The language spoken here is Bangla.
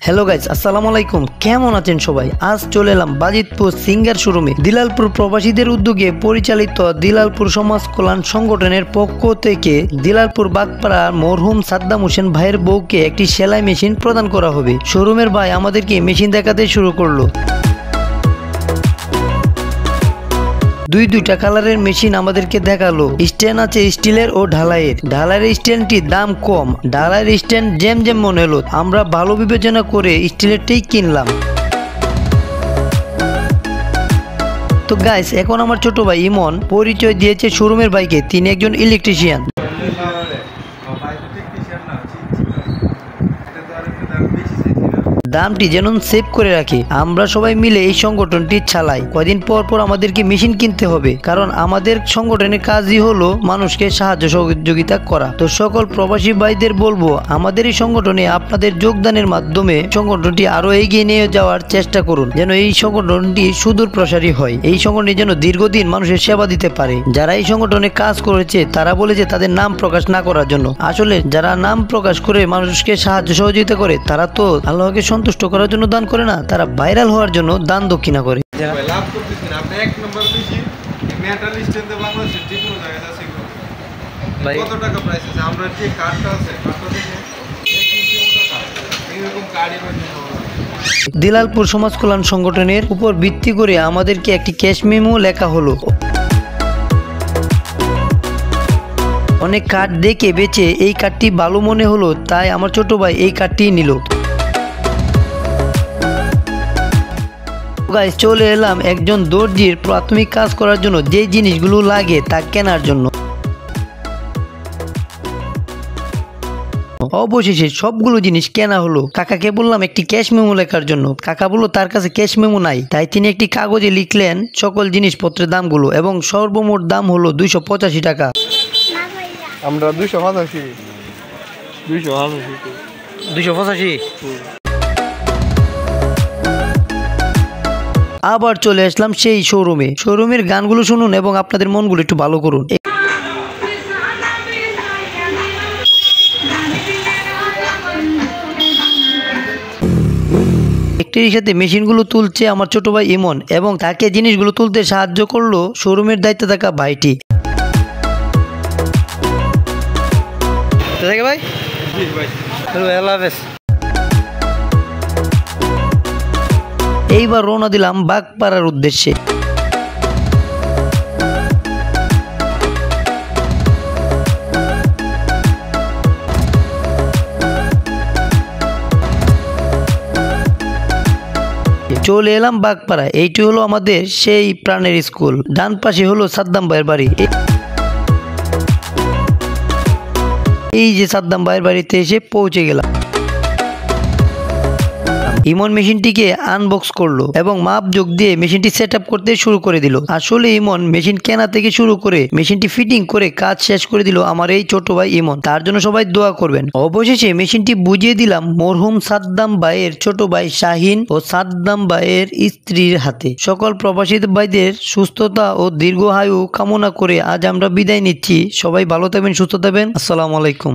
হ্যালো গাইস, আসসালামু আলাইকুম। কেমন আছেন সবাই? আজ চলে এলাম বাজিতপুর সিঙ্গার শোরুমে। দিলালপুর প্রবাসীদের উদ্যোগে পরিচালিত দিলালপুর সমাজ কল্যাণ সংগঠনের পক্ষ থেকে দিলালপুর বাগপাড়া মরহুম সাদ্দাম হোসেন ভাইয়ের বউকে একটি সেলাই মেশিন প্রদান করা হবে। শোরুমের ভাই আমাদেরকে মেশিন দেখাতে শুরু করলো। দুইটা কালারের মেশিন আমাদেরকে দেখালো। স্ট্যান্ড আছে স্টিলের ও ঢালাইয়ের। ঢালাইয়ের স্ট্যান্ডটির দাম কম, ঢালাইয়ের স্ট্যান্ড জেম মনে হলো। আমরা ভালো বিবেচনা করে স্টিলেরটাই কিনলাম। তো গাইস, এখন আমার ছোট ভাই ইমন পরিচয় দিয়েছে শোরুমের ভাইকে। তিনি একজন ইলেকট্রিশিয়ান। দামটি যেন সেভ করে রাখে। আমরা সবাই মিলে এই সংগঠনটি চালাই। কদিন পর পর আমাদেরকে মেশিন কিনতে হবে, কারণ আমাদের সংগঠনের কাজই হলো মানুষকে সাহায্য সহযোগিতা করা। তো সকল প্রবাসী ভাইদের বলবো, আমাদের এই সংগঠনে আপনাদের যোগদানের মাধ্যমে সংগঠনটি আরো এগিয়ে নিয়ে যাওয়ার চেষ্টা করুন, যেন এই সংগঠনটি সুদূর প্রসারী হয়। এই সংগঠনটি যেন দীর্ঘদিন মানুষের সেবা দিতে পারে। যারা এই সংগঠনে কাজ করেছে তারা বলেছে তাদের নাম প্রকাশ না করার জন্য। আসলে যারা নাম প্রকাশ করে মানুষকে সাহায্য সহযোগিতা করে তারা তো আল্লাহকে সন্তুষ্ট করার জন্য দান করে না, তারা ভাইরাল হওয়ার জন্য দান দক্ষিণা করে। দিলালপুর সমাজ কল্যাণ সংগঠনের উপর ভিত্তি করে আমাদেরকে একটি ক্যাশ মেমো লেখা হলো। অনেক কার্ড দেখে বেচে এই কার্ডটি ভালো মনে হলো, তাই আমার ছোট ভাই এই কার্ডটি নিল। গাইস, চলে এলাম একজন দর্জির প্রাথমিক কাজ করার জন্য যে জিনিসগুলো লাগে তা কেনার জন্য। অবশেষে সবগুলো জিনিস কেনা হলো। কাকাকে বললাম একটি ক্যাশ মেমো লেখার জন্য। কাকা বললো তার কাছে ক্যাশ মেমো নাই, তাই তিনি একটি কাগজে লিখলেন সকল জিনিসপত্রের দামগুলো এবং সর্বমোট দাম হলো 285 টাকা। আমরা 285 আবার চলে আসলাম সেই শোরুমে। শোরুমের গানগুলো শুনুন এবং আপনাদের মনগুলো একটু ভালো করুন। একটি সাথে মেশিনগুলো তুলছে আমার ছোট ভাই ইমন, এবং তাকে জিনিসগুলো তুলতে সাহায্য করলো শোরুমের দায়িত্বে থাকা ভাইটি। ভাই এইবার রওনা দিলাম বাগপাড়ার উদ্দেশ্যে। চলে এলাম বাগপাড়া। এইটি হলো আমাদের সেই প্রাণের স্কুল। ডান পাশে হলো সাদ্দাম ভাইয়ের বাড়ি। এই যে সাদ্দাম ভাইয়ের বাড়িতে এসে পৌঁছে গেলাম। ইমন মেশিনটিকে আনবক্স করলো এবং মাপ যোগ দিয়ে মেশিনটি সেট আপ করতে শুরু করে দিল। আসলে ইমন মেশিন কেনা থেকে শুরু করে মেশিনটি ফিটিং করে কাজ শেষ করে দিল আমার এই ছোট ভাই ইমন। তার জন্য সবাই দোয়া করবেন। অবশেষে মেশিনটি বুঝিয়ে দিলাম মরহুম সাদ্দাম ভাইয়ের ছোট ভাই শাহিন ও সাদ্দাম ভাইয়ের স্ত্রীর হাতে। সকল প্রবাসী ভাইদের সুস্থতা ও দীর্ঘায়ু কামনা করে আজ আমরা বিদায় নিচ্ছি। সবাই ভালো থাকবেন, সুস্থ থাকবেন। আসসালামু আলাইকুম।